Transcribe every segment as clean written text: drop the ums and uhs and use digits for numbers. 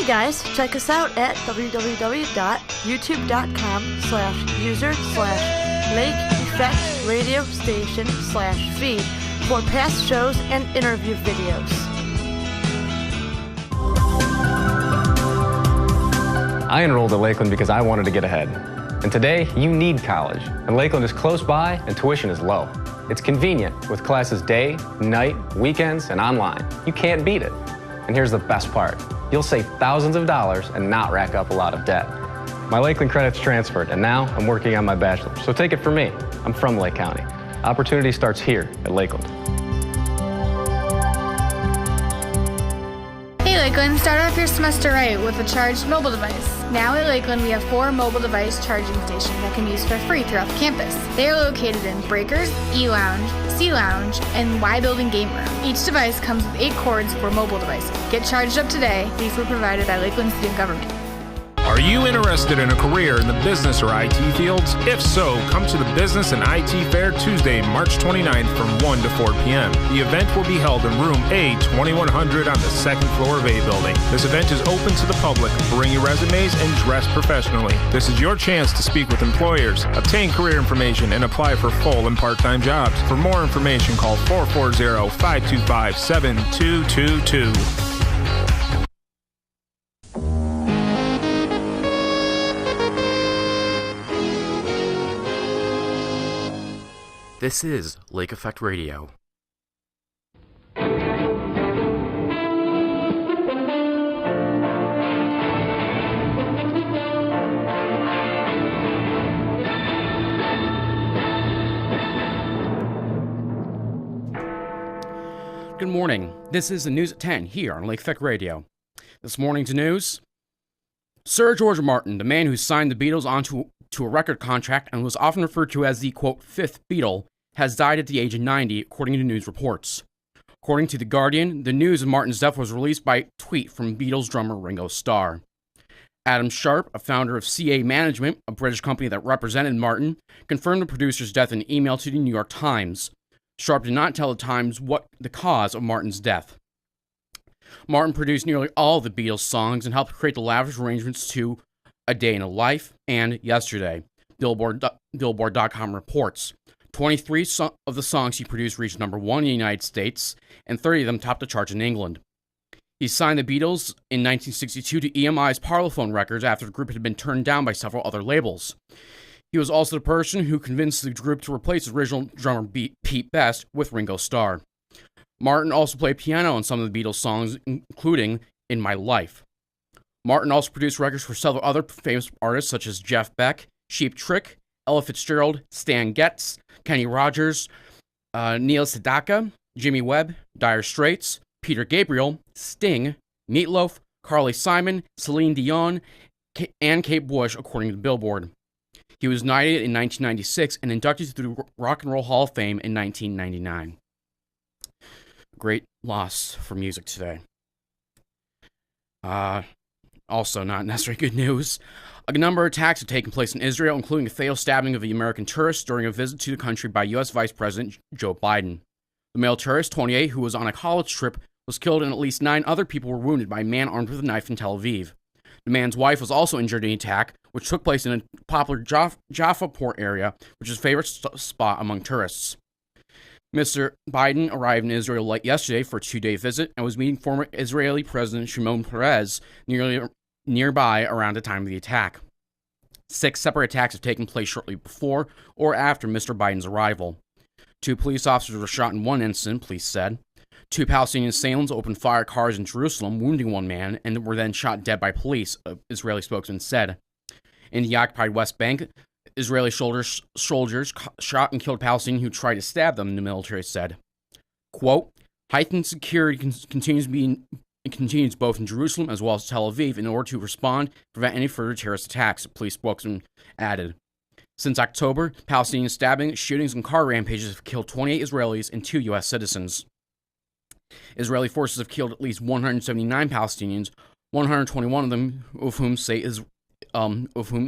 Hey guys, check us out at www.youtube.com/user/Lake Effect Radio Station/feed for past shows and interview videos. I enrolled at Lakeland because I wanted to get ahead. And today, you need college. And Lakeland is close by and tuition is low. It's convenient with classes day, night, weekends, and online. You can't beat it. And here's the best part. You'll save thousands of dollars and not rack up a lot of debt. My Lakeland credits transferred, and now I'm working on my bachelor's. So take it from me. I'm from Lake County. Opportunity starts here at Lakeland. Hey Lakeland, start off your semester right with a charged mobile device. Now at Lakeland, we have 4 mobile device charging stations that can be used for free throughout the campus. They are located in Breakers, E-Lounge, C-Lounge, and Y Building Game Room. Each device comes with 8 cords for mobile devices. Get charged up today. These were provided by Lakeland Student Government. Are you interested in a career in the business or IT fields? If so, come to the Business and IT Fair Tuesday, March 29th from 1 to 4 p.m. The event will be held in room A2100 on the 2nd floor of A Building. This event is open to the public. Bring your resumes and dress professionally. This is your chance to speak with employers, obtain career information, and apply for full and part-time jobs. For more information, call 440-525-7222. This is Lake Effect Radio. Good morning. This is the news at 10 here on Lake Effect Radio. This morning's news: Sir George Martin, the man who signed the Beatles onto a record contract and was often referred to as the, quote, fifth Beatle, has died at the age of 90, according to news reports. According to The Guardian, the news of Martin's death was released by tweet from Beatles drummer Ringo Starr. Adam Sharp, a founder of CA Management, a British company that represented Martin, confirmed the producer's death in an email to the New York Times. Sharp did not tell the Times what the cause of Martin's death. Martin produced nearly all of the Beatles songs and helped create the lavish arrangements to A Day in a Life and Yesterday, Billboard.com reports. 23 of the songs he produced reached number 1 in the United States, and 30 of them topped the charts in England. He signed the Beatles in 1962 to EMI's Parlophone Records after the group had been turned down by several other labels. He was also the person who convinced the group to replace original drummer Pete Best with Ringo Starr. Martin also played piano on some of the Beatles songs, including In My Life. Martin also produced records for several other famous artists such as Jeff Beck, Cheap Trick, Ella Fitzgerald, Stan Getz, Kenny Rogers, Neil Sedaka, Jimmy Webb, Dire Straits, Peter Gabriel, Sting, Meatloaf, Carly Simon, Celine Dion, and Kate Bush, according to Billboard. He was knighted in 1996 and inducted to the Rock and Roll Hall of Fame in 1999. Great loss for music today. Also, not necessarily good news. A number of attacks have taken place in Israel, including a fatal stabbing of the American tourist during a visit to the country by U.S. Vice President Joe Biden. The male tourist, 28, who was on a college trip, was killed and at least 9 other people were wounded by a man armed with a knife in Tel Aviv. The man's wife was also injured in the attack, which took place in a popular Jaffa port area, which is a favorite spot among tourists. Mr. Biden arrived in Israel late yesterday for a 2-day visit and was meeting former Israeli President Shimon Peres nearby around the time of the attack. 6 separate attacks have taken place shortly before or after Mr. Biden's arrival. 2 police officers were shot in one incident, police said. 2 Palestinian assailants opened fire at cars in Jerusalem, wounding 1 man, and were then shot dead by police, an Israeli spokesman said. In the occupied West Bank, Israeli soldiers shot and killed a Palestinian who tried to stab them, the military said. Quote, heightened security continues both in Jerusalem as well as Tel Aviv in order to respond and prevent any further terrorist attacks, a police spokesman added. Since October, Palestinian stabbings, shootings, and car rampages have killed 28 Israelis and 2 U.S. citizens. Israeli forces have killed at least 179 Palestinians, 121 of them of whom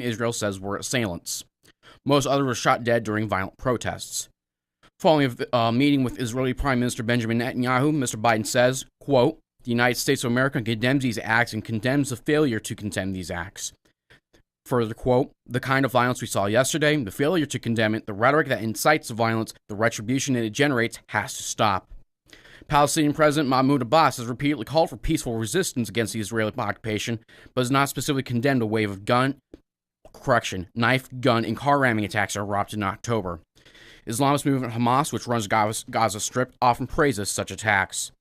Israel says were assailants. Most others were shot dead during violent protests. Following a meeting with Israeli Prime Minister Benjamin Netanyahu, Mr. Biden says, quote, The United States of America condemns these acts and condemns the failure to condemn these acts. Further quote, the kind of violence we saw yesterday, the failure to condemn it, the rhetoric that incites the violence, the retribution it generates has to stop. Palestinian President Mahmoud Abbas has repeatedly called for peaceful resistance against the Israeli occupation, but has not specifically condemned a wave of knife, gun, and car ramming attacks that erupted in October. Islamist movement Hamas, which runs Gaza Strip, often praises such attacks.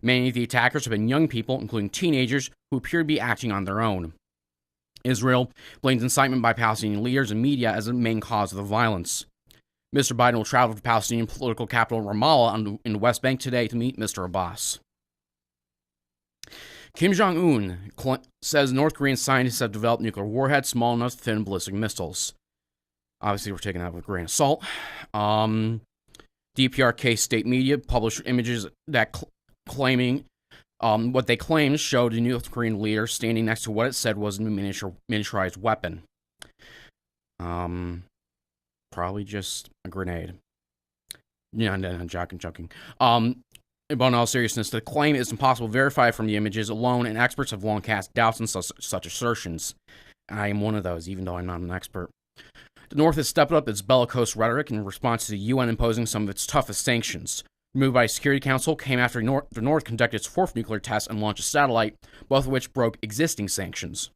Many of the attackers have been young people, including teenagers, who appear to be acting on their own. Israel blames incitement by Palestinian leaders and media as the main cause of the violence. Mr. Biden will travel to the Palestinian political capital Ramallah in the West Bank today to meet Mr. Abbas. Kim Jong-un says North Korean scientists have developed nuclear warheads small enough to fit in ballistic missiles. Obviously, we're taking that with a grain of salt. DPRK state media published images that claiming what they claimed showed a North Korean leader standing next to what it said was a miniaturized weapon. Probably just a grenade. Yeah, I'm joking. But in all seriousness, the claim is impossible to verify from the images alone, and experts have long cast doubts on such assertions. I am one of those, even though I'm not an expert. The North has stepped up its bellicose rhetoric in response to the UN imposing some of its toughest sanctions. Removed by Security Council came after the North conducted its fourth nuclear test and launched a satellite, both of which broke existing sanctions.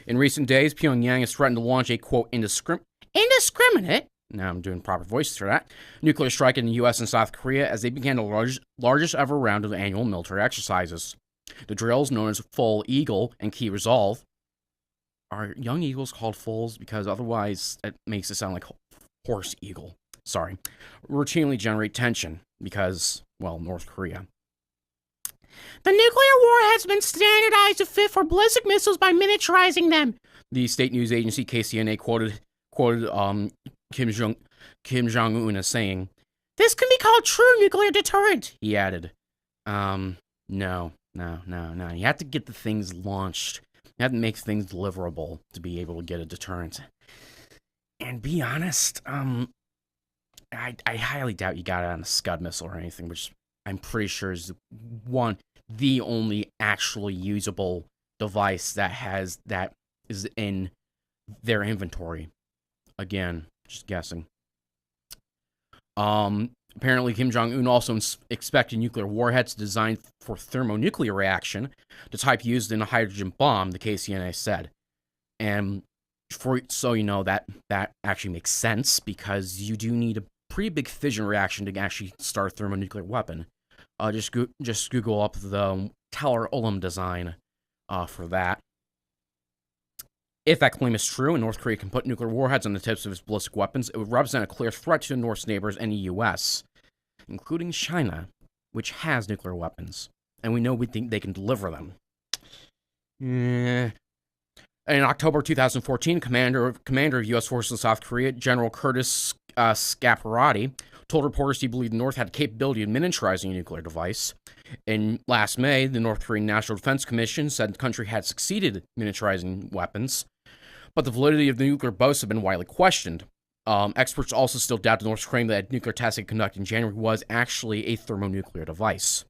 In recent days, Pyongyang has threatened to launch a, quote, indiscriminate, now I'm doing proper voices for that, nuclear strike in the U.S. and South Korea as they began the largest ever round of annual military exercises. The drills, known as Full Eagle and Key Resolve, are young eagles called foals because otherwise it makes it sound like horse eagle. Sorry. Routinely generate tension because, well, North Korea. The nuclear war has been standardized to fit for ballistic missiles by miniaturizing them. The state news agency KCNA quoted Kim Jong-un as saying, "This can be called true nuclear deterrent," he added. No. You have to get the things launched. You have to make things deliverable to be able to get a deterrent. And be honest, I highly doubt you got it on a Scud missile or anything, which I'm pretty sure is the only actually usable device that is in their inventory. Again, just guessing. Apparently, Kim Jong-un also expected nuclear warheads designed for thermonuclear reaction, the type used in a hydrogen bomb, the KCNA said. And so you know, that actually makes sense, because you do need a pretty big fission reaction to actually start a thermonuclear weapon. Just Google up the Talar-Ulam design for that. If that claim is true and North Korea can put nuclear warheads on the tips of its ballistic weapons, it would represent a clear threat to the North's neighbors and the U.S., including China, which has nuclear weapons. And we know we think they can deliver them. In October 2014, commander of U.S. forces in South Korea, General Curtis Scaparrotti, told reporters he believed the North had the capability of miniaturizing a nuclear device. In last May, the North Korean National Defense Commission said the country had succeeded in miniaturizing weapons, but the validity of the nuclear boasts have been widely questioned. Experts also still doubt the North's claim that nuclear testing conducted in January was actually a thermonuclear device.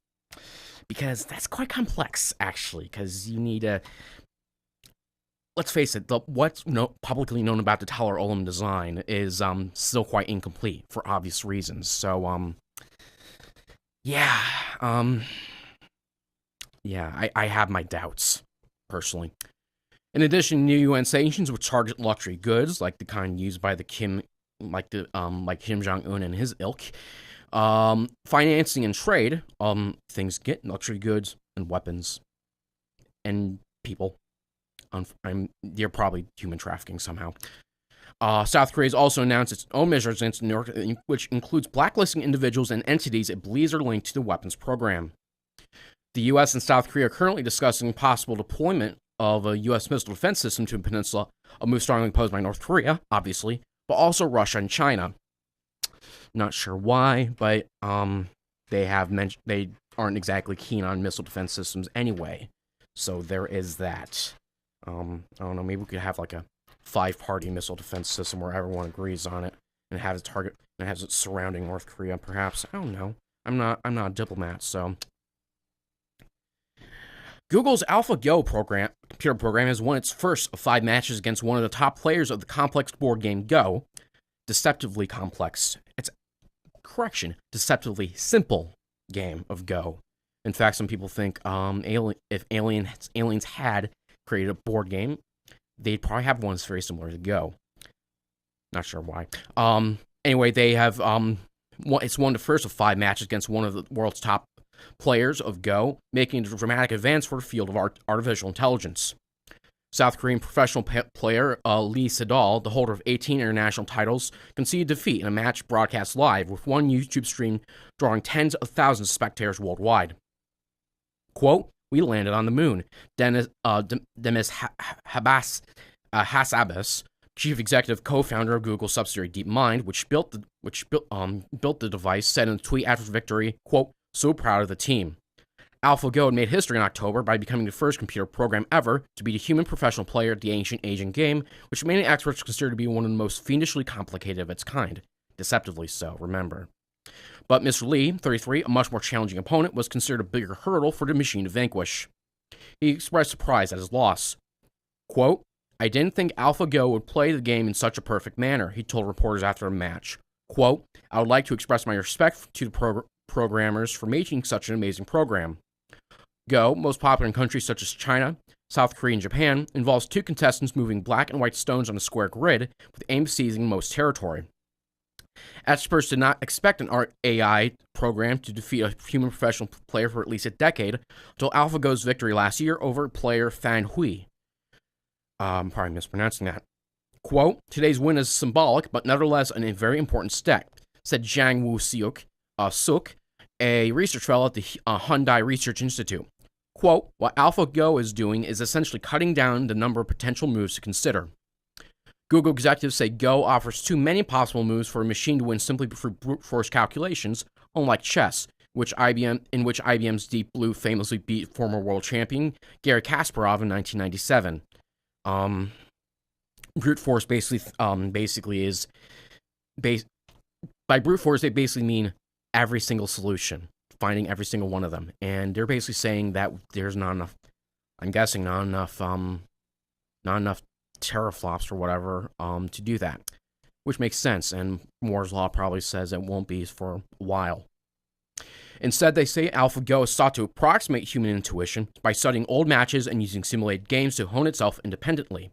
Because that's quite complex, actually, because you need a... Let's face it, what's publicly known about the Talar-Ulam design is still quite incomplete for obvious reasons. So, I have my doubts, personally. In addition, new UN sanctions which target luxury goods, like the kind used by Kim Jong-un and his ilk, financing and trade, things get luxury goods and weapons and people. They're probably human trafficking somehow. South Korea has also announced its own measures against North, which includes blacklisting individuals and entities it believes are linked to the weapons program. The U.S. and South Korea are currently discussing possible deployment of a U.S. missile defense system to the peninsula, a move strongly opposed by North Korea, obviously, but also Russia and China. Not sure why, but they aren't exactly keen on missile defense systems anyway. So there is that. I don't know, maybe we could have like a 5-party missile defense system where everyone agrees on it and have it surrounding North Korea, perhaps. I don't know. I'm not a diplomat, so Google's AlphaGo computer program has won its first of 5 matches against one of the top players of the complex board game Go. Deceptively complex. Deceptively simple game of Go. In fact, some people think if aliens had created a board game, they'd probably have one that's very similar to Go. Not sure why. Anyway, they have it's won the first of 5 matches against one of the world's top players of Go, making a dramatic advance for the field of artificial intelligence. South Korean professional player Lee Sedol, the holder of 18 international titles, conceded defeat in a match broadcast live, with one YouTube stream drawing tens of thousands of spectators worldwide. Quote, "We landed on the moon," Demis Hassabis, chief executive co-founder of Google subsidiary DeepMind, which built the device, said in a tweet after victory, quote, "So proud of the team." AlphaGo had made history in October by becoming the first computer program ever to beat a human professional player at the ancient Asian game, which many experts consider to be one of the most fiendishly complicated of its kind. Deceptively so, remember. But Mr. Lee, 33, a much more challenging opponent, was considered a bigger hurdle for the machine to vanquish. He expressed surprise at his loss. Quote, "I didn't think AlphaGo would play the game in such a perfect manner," he told reporters after a match. Quote, "I would like to express my respect to the programmers for making such an amazing program." Go, most popular in countries such as China, South Korea, and Japan, involves 2 contestants moving black and white stones on a square grid with the aim of seizing most territory. Experts did not expect an AI program to defeat a human professional player for at least a decade, until AlphaGo's victory last year over player Fan Hui. I'm probably mispronouncing that. Quote, "Today's win is symbolic, but nevertheless a very important step," said Zhang Wu-suk, a research fellow at the Hyundai Research Institute. Quote, "What AlphaGo is doing is essentially cutting down the number of potential moves to consider." Google executives say Go offers too many possible moves for a machine to win simply through brute force calculations, unlike chess, in which IBM's Deep Blue famously beat former world champion Garry Kasparov in 1997. Brute force basically is by brute force they basically mean every single solution, finding every single one of them, and they're basically saying that there's not enough. I'm guessing not enough teraflops or whatever to do that, which makes sense. And Moore's law probably says it won't be for a while. Instead, they say AlphaGo is sought to approximate human intuition by studying old matches and using simulated games to hone itself independently,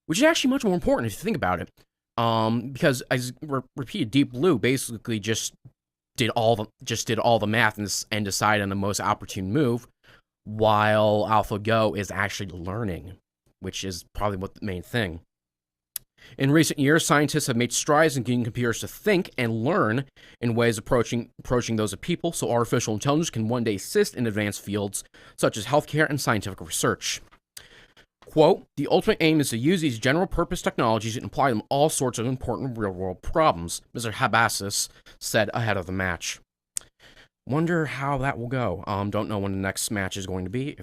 which is actually much more important if you think about it. Because as repeated, Deep Blue basically just did all the math and decided on the most opportune move, while AlphaGo is actually learning, which is probably the main thing. In recent years, scientists have made strides in getting computers to think and learn in ways approaching those of people, so artificial intelligence can one day assist in advanced fields such as healthcare and scientific research. Quote, "The ultimate aim is to use these general-purpose technologies and apply them to all sorts of important real-world problems," Mr. Habasis said ahead of the match. Wonder how that will go. Don't know when the next match is going to be,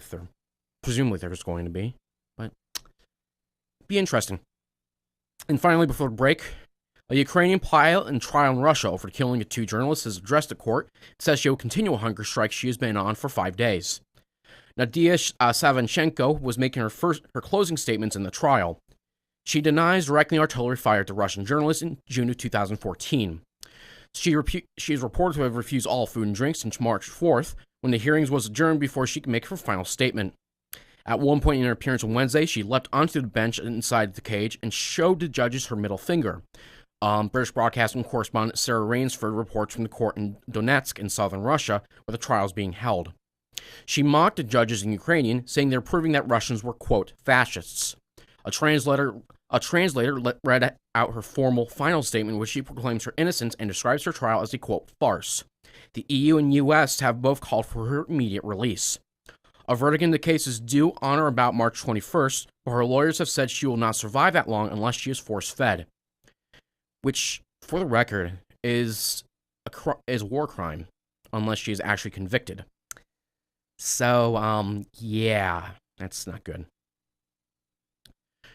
presumably there's going to be, but be interesting. And finally, before the break, a Ukrainian pilot in trial in Russia over killing the 2 journalists has addressed the court and says she will continue a hunger strike she has been on for 5 days. Nadia Savinchenko was making her closing statements in the trial. She denies directing artillery fire at the Russian journalist in June of 2014. She is reported to have refused all food and drink since March 4th, when the hearings was adjourned before she could make her final statement. At one point in her appearance on Wednesday, she leapt onto the bench inside the cage and showed the judges her middle finger. British broadcasting correspondent Sarah Rainsford reports from the court in Donetsk in southern Russia, where the trial is being held. She mocked the judges in Ukrainian, saying they're proving that Russians were, quote, fascists. A translator read out her formal final statement, which she proclaims her innocence and describes her trial as a, quote, farce. The EU and US have both called for her immediate release. A verdict in the case is due on or about March 21st, but her lawyers have said she will not survive that long unless she is force-fed. Which, for the record, is a war crime, unless she is actually convicted. So, yeah, that's not good.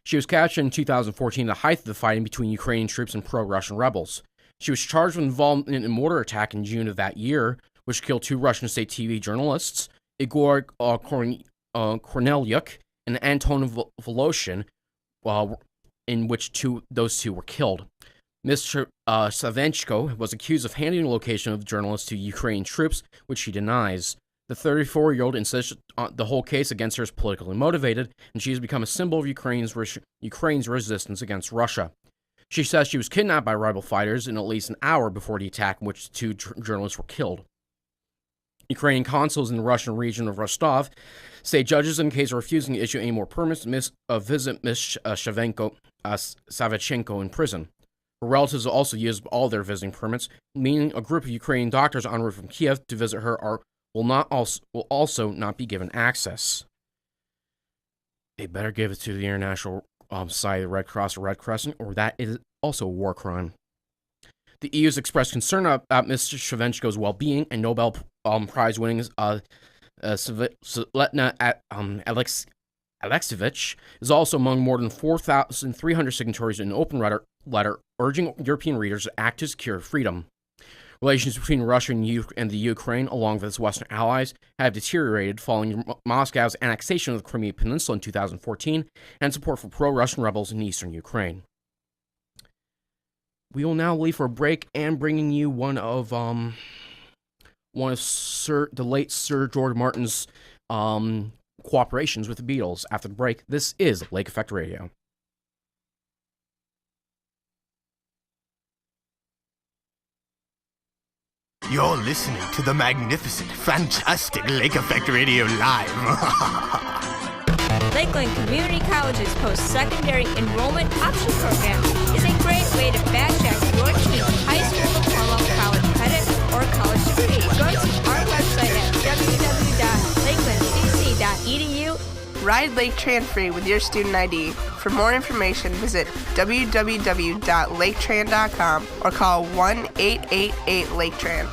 She was captured in 2014 at the height of the fighting between Ukrainian troops and pro-Russian rebels. She was charged with involvement in a mortar attack in June of that year, which killed 2 Russian state TV journalists, Igor Kornelyuk and Anton Voloshin, in which those two were killed. Mr. Savenchko was accused of handing the location of journalists to Ukrainian troops, which she denies. The 34-year-old insists the whole case against her is politically motivated, and she has become a symbol of Ukraine's resistance against Russia. She says she was kidnapped by rebel fighters in at least an hour before the attack in which two journalists were killed. Ukrainian consuls in the Russian region of Rostov say judges in the case are refusing to issue any more permits to visit Ms. Savchenko in prison. Her relatives also used all their visiting permits, meaning a group of Ukrainian doctors en route from Kiev to visit her will also not be given access. They better give it to the International Society of the Red Cross or Red Crescent, or that is also a war crime. The EU has expressed concern about Mr. Shevchenko's well-being, and Nobel Prize winning Svetlana Alexievich is also among more than 4,300 signatories in an open letter urging European readers to act to secure freedom. Relations between Russia and the Ukraine, along with its Western allies, have deteriorated following Moscow's annexation of the Crimean Peninsula in 2014 and support for pro-Russian rebels in eastern Ukraine. We will now leave for a break and bringing you one of the late Sir George Martin's cooperations with the Beatles. After the break, this is Lake Effect Radio. You're listening to the magnificent, fantastic Lake Effect Radio Live. Lakeland Community College's post-secondary enrollment option program is a great way to fast-track your team's high school diploma, college credit, or college degree. Go to our website at www.lakelandcc.edu. Ride Lake Tran free with your student ID. For more information, visit www.laketran.com or call 1-888-LAKE-TRAN.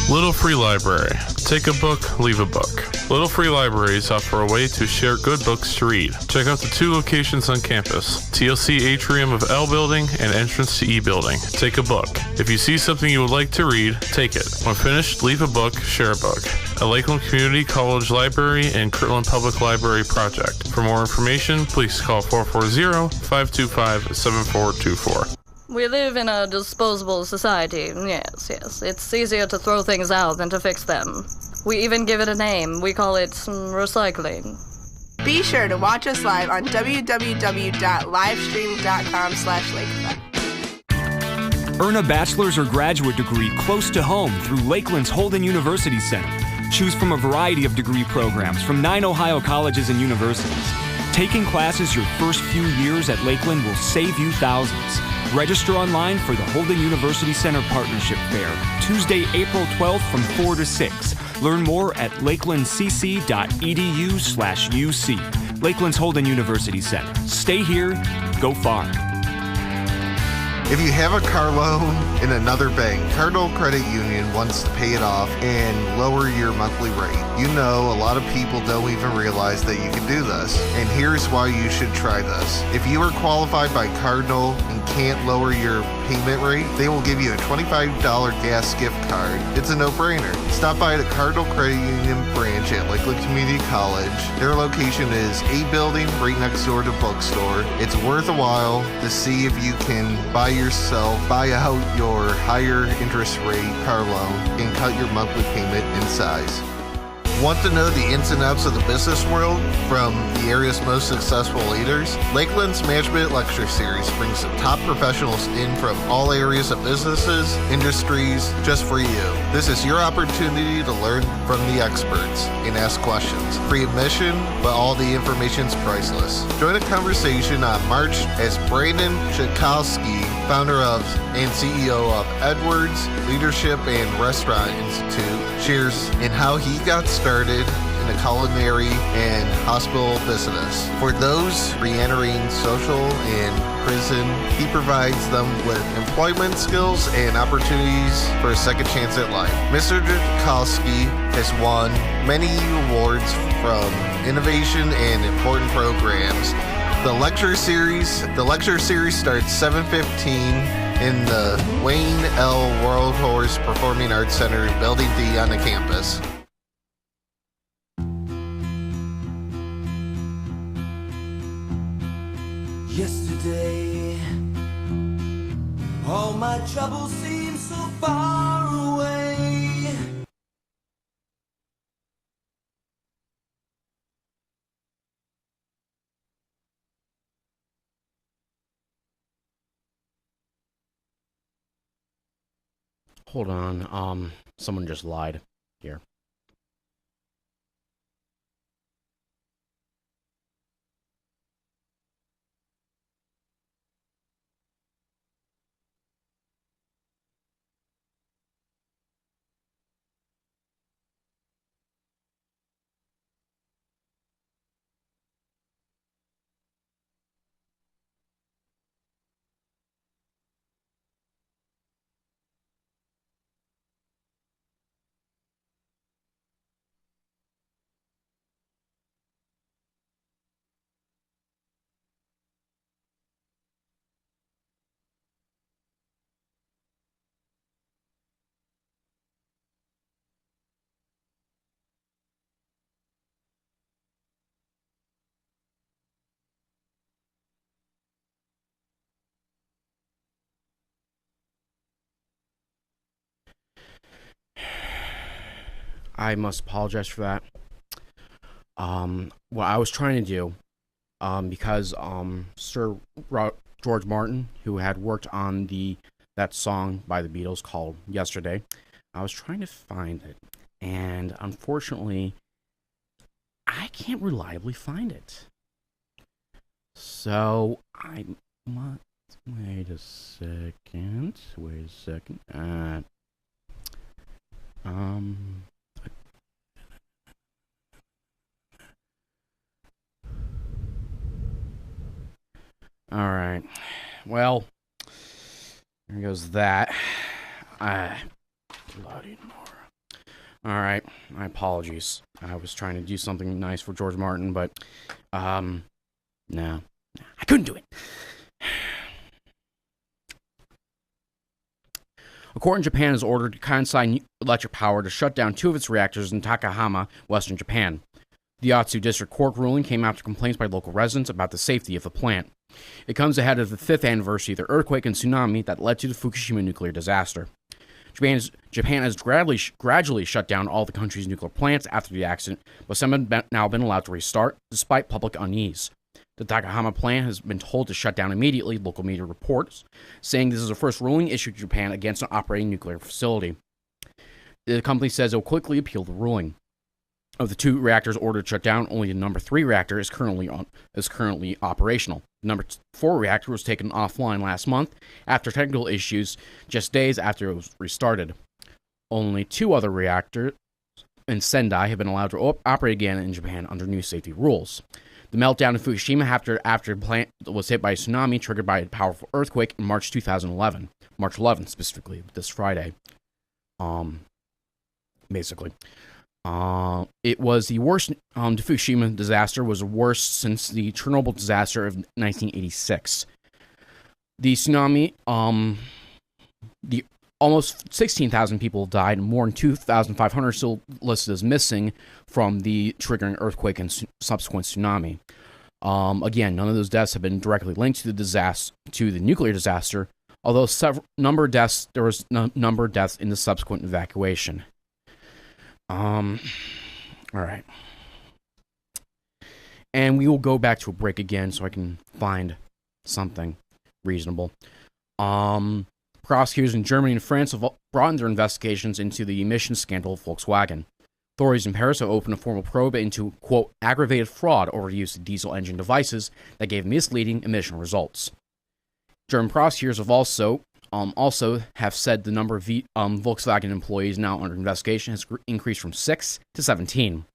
Little Free Library. Take a book, leave a book. Little Free Libraries offer a way to share good books to read. Check out the 2 locations on campus, TLC Atrium of L Building and entrance to E Building. Take a book. If you see something you would like to read, take it. When finished, leave a book, share a book. A Lakeland Community College Library and Kirtland Public Library project. For more information, please call 440-525-7424. We live in a disposable society. Yes. It's easier to throw things out than to fix them. We even give it a name. We call it recycling. Be sure to watch us live on www.livestream.com/LakeEffect. Earn a bachelor's or graduate degree close to home through Lakeland's Holden University Center. Choose from a variety of degree programs from 9 Ohio colleges and universities. Taking classes your first few years at Lakeland will save you thousands. Register online for the Holden University Center Partnership Fair, Tuesday, April 12th from 4 to 6. Learn more at lakelandcc.edu/UC. Lakeland's Holden University Center. Stay here, go far. If you have a car loan in another bank, Cardinal Credit Union wants to pay it off and lower your monthly rate. You know, a lot of people don't even realize that you can do this, and here's why you should try this. If you are qualified by Cardinal and can't lower your payment rate, they will give you a $25 gas gift card. It's a no-brainer. Stop by the Cardinal Credit Union branch at Lakeland Community College. Their location is A Building, right next door to Bookstore. It's worth a while to see if you can buy out your higher interest rate car loan and cut your monthly payment in size. Want to know the ins and outs of the business world from the area's most successful leaders? Lakeland's Management Lecture Series brings the top professionals in from all areas of businesses, industries, just for you. This is your opportunity to learn from the experts and ask questions. Free admission, but all the information's priceless. Join a conversation on March as Brandon Chikowski, founder of and CEO of Edwards Leadership and Restaurant Institute, shares in how he got started in the culinary and hospital business. For those re-entering social and prison, he provides them with employment skills and opportunities for a second chance at life. Mr. Chikowski has won many awards from innovation and important programs. The lecture series starts 7:15 in the Wayne L. World Horse Performing Arts Center, Building D on the campus. Yesterday, all my troubles seem so far away. Hold on, someone just lied here. I must apologize for that. What I was trying to do, because Sir George Martin, who had worked on that song by the Beatles called Yesterday, I was trying to find it, and unfortunately, I can't reliably find it. So I must wait a second. All right. Well, there goes that. Bloody Nora. All right. My apologies. I was trying to do something nice for George Martin, but no, I couldn't do it. A court in Japan has ordered Kansai Electric Power to shut down 2 of its reactors in Takahama, western Japan. The Atsu District Court ruling came after complaints by local residents about the safety of the plant. It comes ahead of the 5th anniversary of the earthquake and tsunami that led to the Fukushima nuclear disaster. Japan has gradually shut down all the country's nuclear plants after the accident, but some have now been allowed to restart, despite public unease. The Takahama plant has been told to shut down immediately, local media reports, saying this is the first ruling issued to Japan against an operating nuclear facility. The company says it will quickly appeal the ruling. Of the 2 reactors ordered shut down, only the number 3 reactor is currently operational. The number 4 reactor was taken offline last month after technical issues just days after it was restarted. Only 2 other reactors in Sendai have been allowed to operate again in Japan under new safety rules. The meltdown in Fukushima after the plant was hit by a tsunami triggered by a powerful earthquake in March 2011. March 11th, specifically, this Friday. Basically. It was the worst, the Fukushima disaster was the worst since the Chernobyl disaster of 1986. The tsunami, the almost 16,000 people died, and more than 2,500 still listed as missing from the triggering earthquake and subsequent tsunami. Again, none of those deaths have been directly linked to the nuclear disaster, although there was number of deaths in the subsequent evacuation. All right. And we will go back to a break again so I can find something reasonable. Prosecutors in Germany and France have broadened their investigations into the emissions scandal of Volkswagen. Authorities in Paris have opened a formal probe into, quote, aggravated fraud over the use of diesel engine devices that gave misleading emission results. German prosecutors have also have said the number of Volkswagen employees now under investigation has increased from 6 to 17.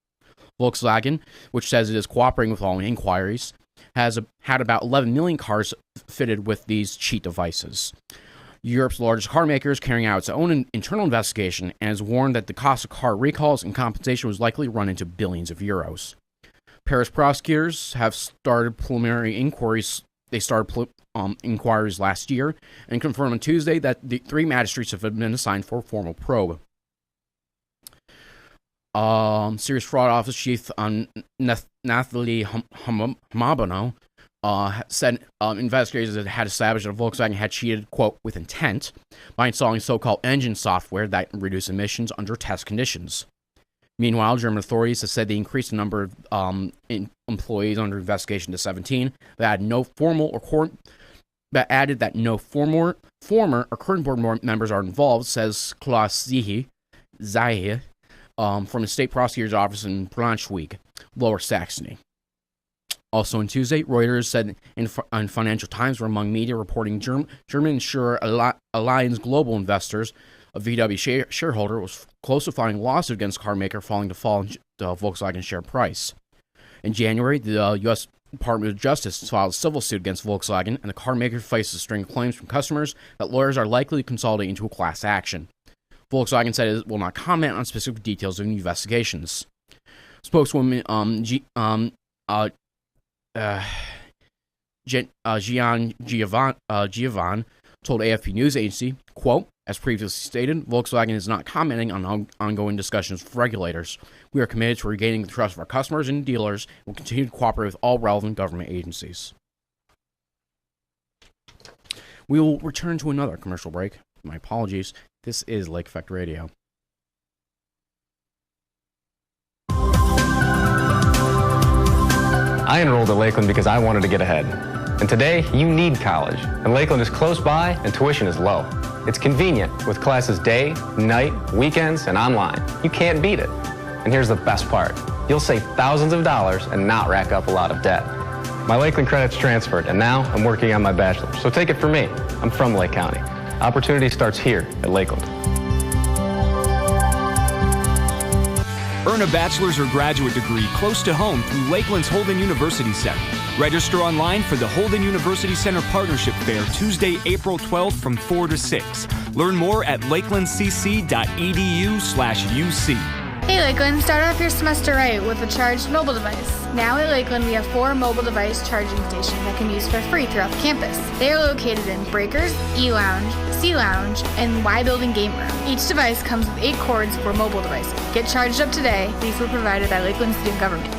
Volkswagen, which says it is cooperating with all inquiries, has had about 11 million cars fitted with these cheat devices. Europe's largest car maker is carrying out its own internal investigation and has warned that the cost of car recalls and compensation was likely run into billions of euros. Paris prosecutors have started preliminary inquiries. They started inquiries last year and confirmed on Tuesday that the 3 magistrates have been assigned for a formal probe. Serious Fraud Office Chief Nathalie Hamabano said investigators had established that Volkswagen had cheated, quote, with intent by installing so-called engine software that reduced emissions under test conditions. Meanwhile, German authorities have said they increased the number of employees under investigation to 17. That added that no former or current board members are involved, says Klaus Zahe from the state prosecutor's office in Braunschweig, Lower Saxony. Also on Tuesday, Reuters said in Financial Times were among media reporting German insurer Allianz Global Investors, a VW shareholder, was close to filing a lawsuit against the car maker following the fall in the Volkswagen share price. In January, the U.S. Department of Justice filed a civil suit against Volkswagen, and the car maker faces a string of claims from customers that lawyers are likely to consolidate into a class action. Volkswagen said it will not comment on specific details of the investigations. Spokeswoman Gian Giovan told AFP News Agency, quote, as previously stated, Volkswagen is not commenting on ongoing discussions with regulators. We are committed to regaining the trust of our customers and dealers and will continue to cooperate with all relevant government agencies. We will return to another commercial break. My apologies. This is Lake Effect Radio. I enrolled at Lakeland because I wanted to get ahead. And today, you need college. And Lakeland is close by and tuition is low. It's convenient with classes day, night, weekends, and online. You can't beat it. And here's the best part. You'll save thousands of dollars and not rack up a lot of debt. My Lakeland credits transferred, and now I'm working on my bachelor's. So take it from me. I'm from Lake County. Opportunity starts here at Lakeland. Earn a bachelor's or graduate degree close to home through Lakeland's Holden University Center. Register online for the Holden University Center Partnership Fair Tuesday, April 12th from 4 to 6. Learn more at lakelandcc.edu/UC. Hey Lakeland, start off your semester right with a charged mobile device. Now at Lakeland, we have 4 mobile device charging stations that can use for free throughout the campus. They are located in Breakers, E-Lounge, C-Lounge, and Y Building Game Room. Each device comes with 8 cords for mobile devices. Get charged up today. These were provided by Lakeland Student Government.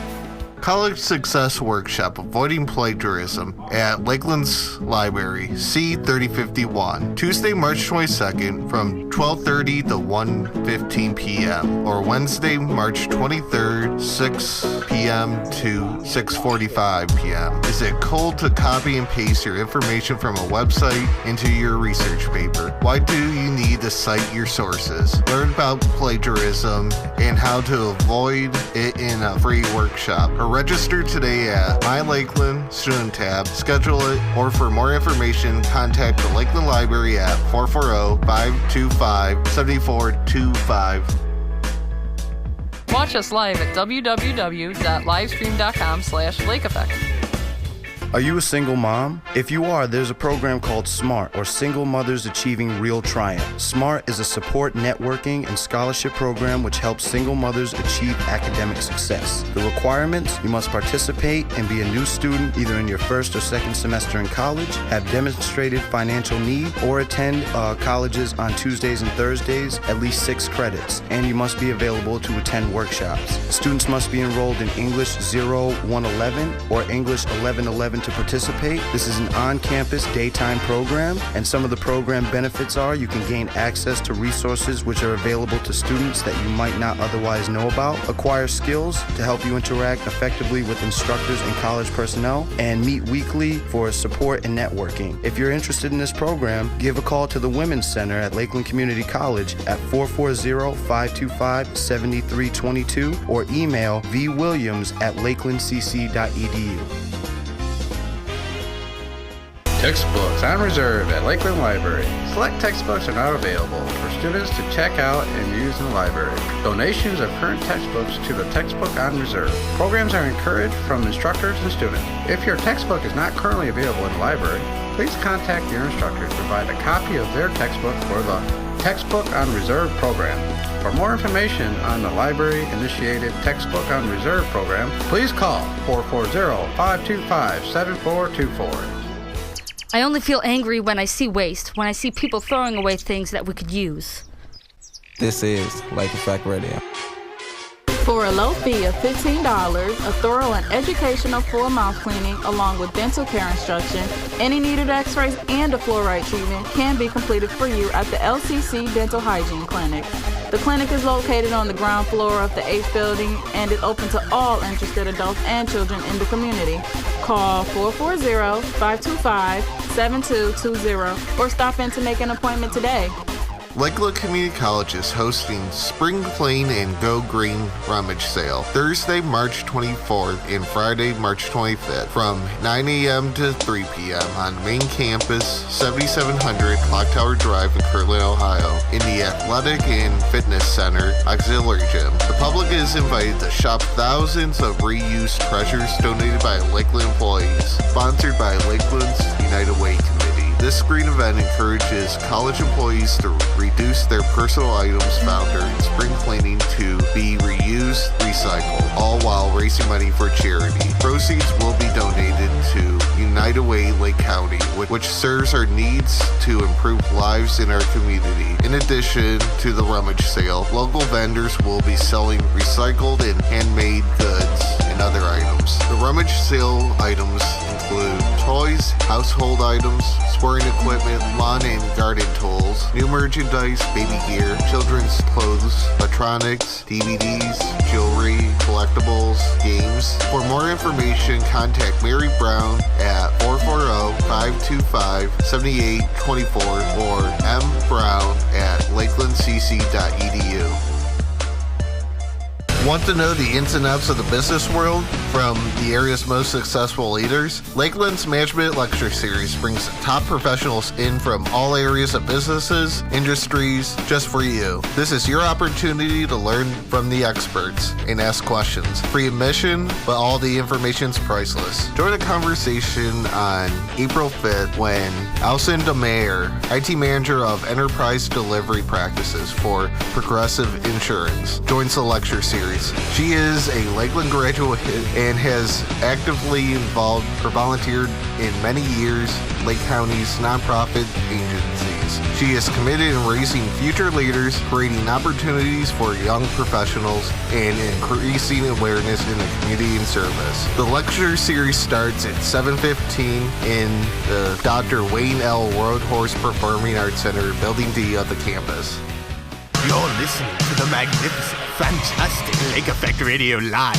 College Success Workshop Avoiding Plagiarism at Lakeland's Library, C3051, Tuesday, March 22nd from 12:30 to 1:15 p.m. or Wednesday, March 23rd, 6 p.m. to 6:45 p.m. Is it cool to copy and paste your information from a website into your research paper? Why do you need to cite your sources? Learn about plagiarism and how to avoid it in a free workshop. Register today at My Lakeland Student tab, schedule it, or for more information, contact the Lakeland Library at 440-525-7425. Watch us live at www.livestream.com/lakeeffect. Are you a single mom? If you are, there's a program called SMART, or Single Mothers Achieving Real Triumph. SMART is a support, networking, and scholarship program which helps single mothers achieve academic success. The requirements: you must participate and be a new student either in your first or second semester in college, have demonstrated financial need, or attend colleges on Tuesdays and Thursdays, at least 6 credits, and you must be available to attend workshops. Students must be enrolled in English 0111 or English 1111 to participate. This is an on-campus daytime program, and some of the program benefits are: you can gain access to resources which are available to students that you might not otherwise know about, acquire skills to help you interact effectively with instructors and college personnel, and meet weekly for support and networking. If you're interested in this program, give a call to the Women's Center at Lakeland Community College at 440-525-7322 or email vwilliams@lakelandcc.edu. Textbooks on reserve at Lakeland Library. Select textbooks are not available for students to check out and use in the library. Donations of current textbooks to the textbook on reserve. Programs are encouraged from instructors and students. If your textbook is not currently available in the library, please contact your instructor to provide a copy of their textbook for the Textbook on Reserve program. For more information on the library-initiated Textbook on Reserve program, please call 440-525-7424. I only feel angry when I see waste, when I see people throwing away things that we could use. This is Lake Effect Radio. For a low fee of $15, a thorough and educational full mouth cleaning along with dental care instruction, any needed x-rays, and a fluoride treatment can be completed for you at the LCC Dental Hygiene Clinic. The clinic is located on the ground floor of the 8th building and is open to all interested adults and children in the community. Call 440-525-7220 or stop in to make an appointment today. Lakeland Community College is hosting Spring Clean and Go Green Rummage Sale Thursday, March 24th and Friday, March 25th from 9 a.m. to 3 p.m. on the main campus, 7700 Clock Tower Drive in Kirtland, Ohio, in the Athletic and Fitness Center Auxiliary Gym. The public is invited to shop thousands of reused treasures donated by Lakeland employees, sponsored by Lakeland's United Way Committee. This green event encourages college employees to reduce their personal items found during spring cleaning to be reused, recycled, all while raising money for charity. Proceeds will be donated to United Way Lake County, which serves our needs to improve lives in our community. In addition to the rummage sale, local vendors will be selling recycled and handmade goods and other items. The rummage sale items include toys, household items, sporting equipment, lawn and garden tools, new merchandise, baby gear, children's clothes, electronics, DVDs, jewelry, collectibles, games. For more information, contact Mary Brown at 440-525-7824 or mbrown@lakelandcc.edu. Want to know the ins and outs of the business world from the area's most successful leaders? Lakeland's Management Lecture Series brings top professionals in from all areas of businesses, industries, just for you. This is your opportunity to learn from the experts and ask questions. Free admission, but all the information's priceless. Join a conversation on April 5th when Alison DeMayer, IT Manager of Enterprise Delivery Practices for Progressive Insurance, joins the lecture series. She is a Lakeland graduate and has actively involved or volunteered in many years Lake County's nonprofit agencies. She is committed in raising future leaders, creating opportunities for young professionals, and increasing awareness in the community and service. The lecture series starts at 7:15 in the Dr. Wayne L. Roadhorse Performing Arts Center, Building D of the campus. You're listening to the magnificent, fantastic Lake Effect Radio Live.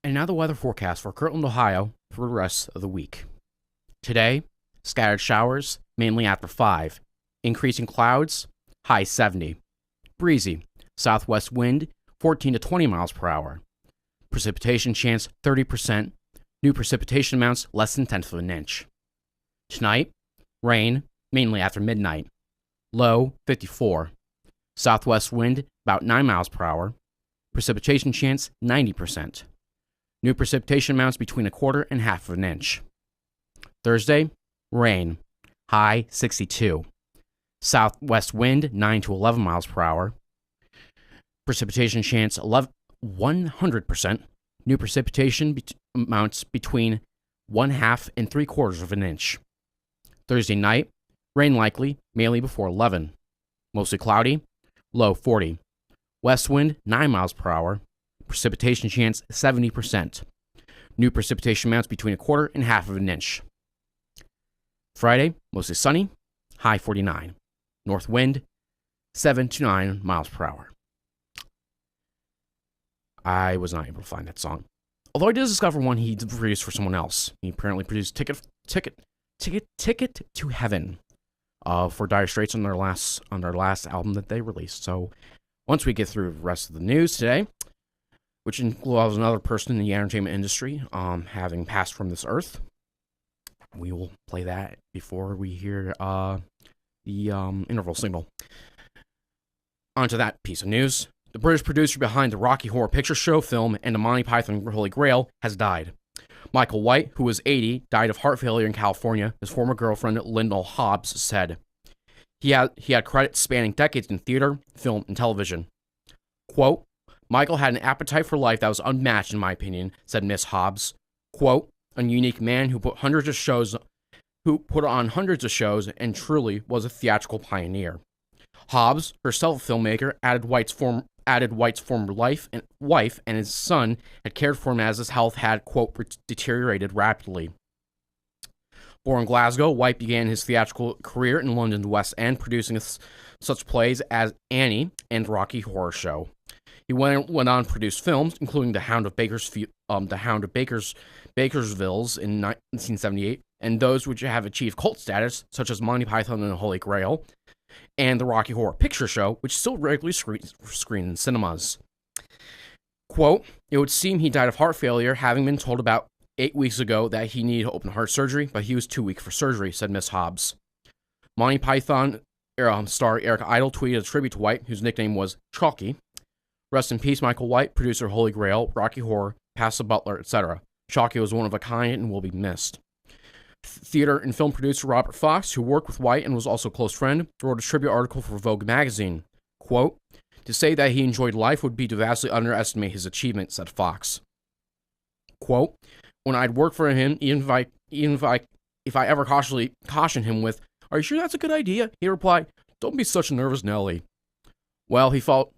And now the weather forecast for Kirtland, Ohio for the rest of the week. Today, scattered showers, mainly after 5. Increasing clouds, high 70. Breezy, southwest wind, 14 to 20 miles per hour. Precipitation chance, 30%. New precipitation amounts, less than 1/10 of an inch. Tonight, rain, mainly after midnight. Low, 54. Southwest wind, about 9 miles per hour. Precipitation chance, 90%. New precipitation amounts between 1/4 and 1/2 of an inch. Thursday, rain, high 62. Southwest wind 9 to 11 miles per hour. Precipitation chance 100%. New precipitation amounts between 1/2 and 3/4 of an inch. Thursday night, rain likely, mainly before 11. Mostly cloudy, low 40. West wind 9 miles per hour. Precipitation chance 70%. New precipitation amounts between 1/4 and 1/2 of an inch. Friday, mostly sunny, high 49. North wind 7 to 9 miles per hour. I was not able to find that song. Although I did discover one he produced for someone else. He apparently produced Ticket to Heaven for Dire Straits on their last album that they released. So once we get through the rest of the news today, which involves another person in the entertainment industry having passed from this earth, we will play that before we hear the interval signal. Onto that piece of news. The British producer behind the Rocky Horror Picture Show film and the Monty Python Holy Grail has died. Michael White, who was 80, died of heart failure in California, his former girlfriend Lyndall Hobbs said. He had credits spanning decades in theater, film, and television. Quote, Michael had an appetite for life that was unmatched, in my opinion, said Miss Hobbs. Quote, a unique man who put on hundreds of shows and truly was a theatrical pioneer. Hobbs, herself a filmmaker, added White's former wife and his son had cared for him as his health had, quote, deteriorated rapidly. Born in Glasgow, White began his theatrical career in London's West End, producing such plays as Annie and Rocky Horror Show. He went on to produce films, including The Hound of Bakersvilles in 1978, and those which have achieved cult status, such as Monty Python and the Holy Grail, and the Rocky Horror Picture Show, which still regularly screen in cinemas. Quote, it would seem he died of heart failure, having been told about 8 weeks ago that he needed open heart surgery, but he was too weak for surgery, said Miss Hobbs. Monty Python star Eric Idle tweeted a tribute to White, whose nickname was Chalky. Rest in peace, Michael White, producer of Holy Grail, Rocky Horror, Pass the Butler, etc. Chalky was one of a kind and will be missed. Theater and film producer Robert Fox, who worked with White and was also a close friend, wrote a tribute article for Vogue magazine. Quote, to say that he enjoyed life would be to vastly underestimate his achievement, said Fox. Quote, when I'd work for him, even if I ever cautioned him with, are you sure that's a good idea? He replied, don't be such a nervous Nelly. Well, he followed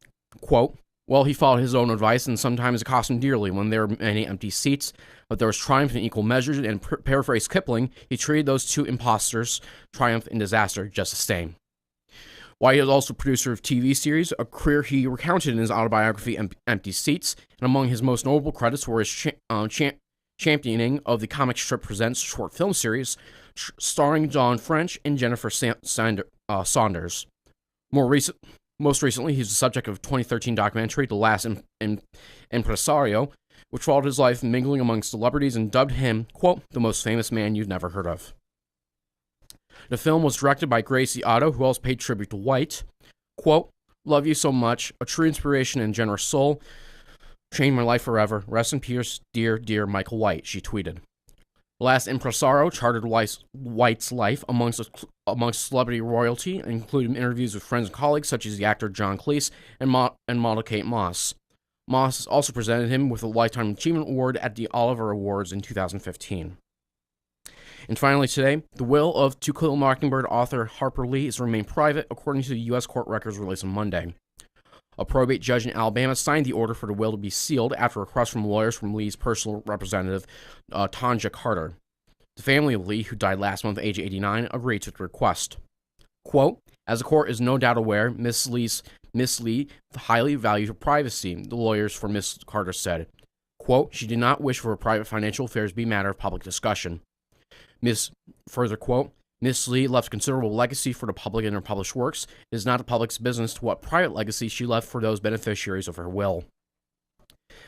his own advice, and sometimes it cost him dearly when there were many empty seats, but there was triumph in equal measures, and paraphrase Kipling, he treated those two imposters, triumph and disaster, just the same. White is also producer of TV series, a career he recounted in his autobiography, Empty Seats, and among his most notable credits were his championing of the Comic Strip Presents short film series, starring John French and Jennifer Saunders. Most recently, he's the subject of a 2013 documentary, The Last Impresario, which followed his life mingling among celebrities and dubbed him, quote, the most famous man you've never heard of. The film was directed by Gracie Otto, who also paid tribute to White. Quote, love you so much, a true inspiration and generous soul, changed my life forever. Rest in peace, dear, dear Michael White, she tweeted. The Last Impresario charted White's life amongst celebrity royalty, including interviews with friends and colleagues such as the actor John Cleese and model Kate Moss. Moss also presented him with a Lifetime Achievement Award at the Oliver Awards in 2015. And finally today, the will of To Kill a Mockingbird author Harper Lee is to remain private, according to the U.S. court records released on Monday. A probate judge in Alabama signed the order for the will to be sealed after a request from lawyers from Lee's personal representative, Tanja Carter. The family of Lee, who died last month at age 89, agreed to the request. Quote, as the court is no doubt aware, Miss Lee highly valued her privacy, the lawyers for Miss Carter said. Quote, she did not wish for her private financial affairs to be a matter of public discussion. Further quote, Miss Lee left considerable legacy for the public in her published works. It is not the public's business to what private legacy she left for those beneficiaries of her will.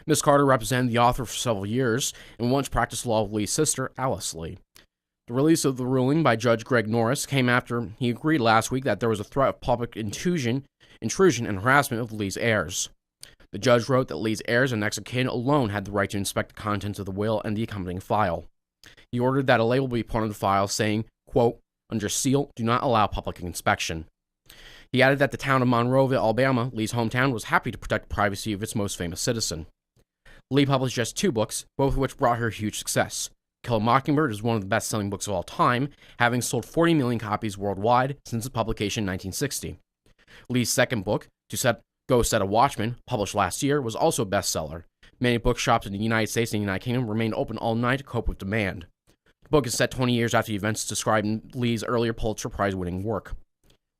Miss Carter represented the author for several years and once practiced law with Lee's sister, Alice Lee. The release of the ruling by Judge Greg Norris came after he agreed last week that there was a threat of public intrusion and harassment of Lee's heirs. The judge wrote that Lee's heirs and next of kin alone had the right to inspect the contents of the will and the accompanying file. He ordered that a label be put on the file saying, quote, under seal, do not allow public inspection. He added that the town of Monroeville, Alabama, Lee's hometown, was happy to protect the privacy of its most famous citizen. Lee published just 2 books, both of which brought her huge success. Kill a Mockingbird is one of the best-selling books of all time, having sold 40 million copies worldwide since its publication in 1960. Lee's second book, Go Set a Watchman, published last year, was also a bestseller. Many bookshops in the United States and the United Kingdom remained open all night to cope with demand. The book is set 20 years after the events described in Lee's earlier Pulitzer Prize-winning work.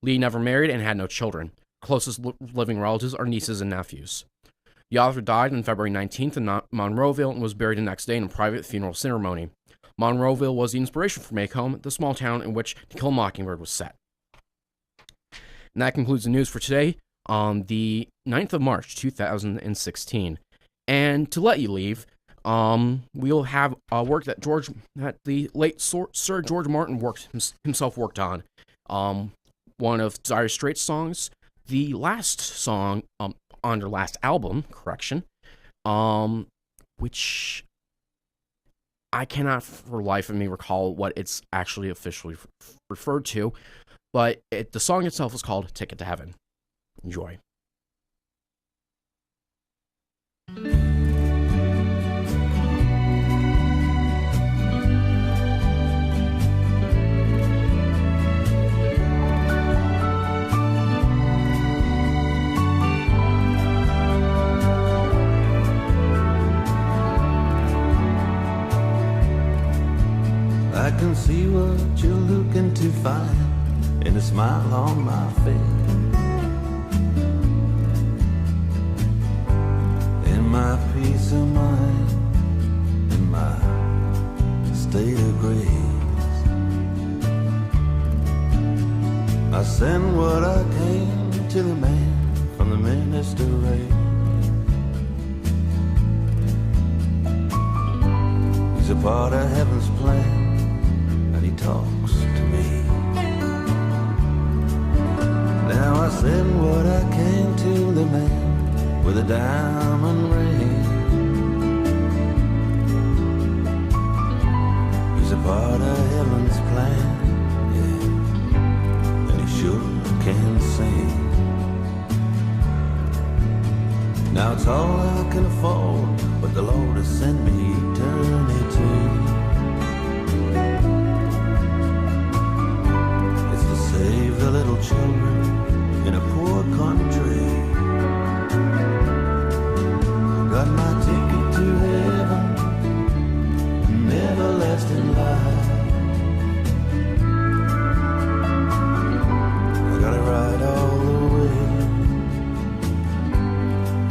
Lee never married and had no children. Her closest living relatives are nieces and nephews. The author died on February 19th in Monroeville and was buried the next day in a private funeral ceremony. Monroeville was the inspiration for Maycomb, the small town in which To Kill a Mockingbird was set. And that concludes the news for today on the 9th of March, 2016. And to let you leave, we'll have a work that the late Sir George Martin himself worked on. One of Dire Straits' songs, the last song on their last album, which I cannot for life of me recall what it's actually officially referred to, but the song itself is called Ticket to Heaven. Enjoy. I can see what you're looking to find in a smile on my face, in my peace of mind, in my state of grace. I send what I came to the man from the minister race. He's a part of heaven's plan, he talks to me. Now I send what I came to the man with a diamond ring. He's a part of heaven's plan, yeah, and he sure can sing. Now it's all I can afford, but the Lord has sent me eternity. Save the little children in a poor country. Got my ticket to heaven, an everlasting life. I gotta ride all the way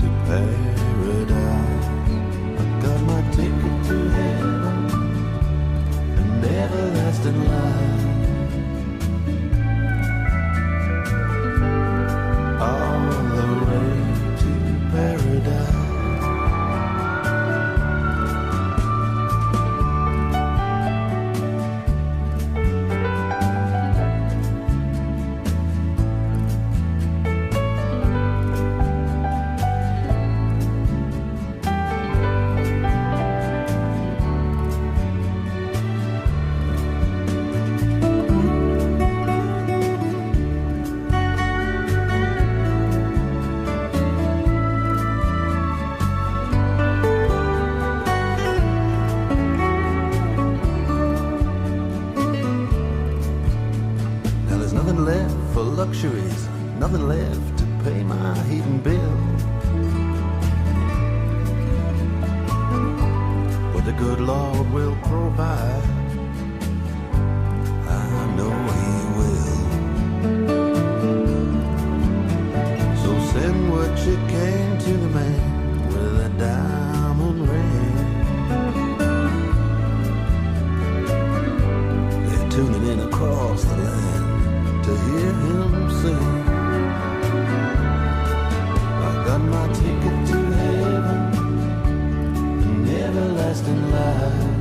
to paradise. I got my ticket to heaven, Nothing left for luxuries, nothing left to pay my heating bill. But the good Lord will provide, I know He will. So send what you can to the man with a diamond ring. They're tuning in across the land to hear him sing. I got my ticket to heaven, an everlasting life.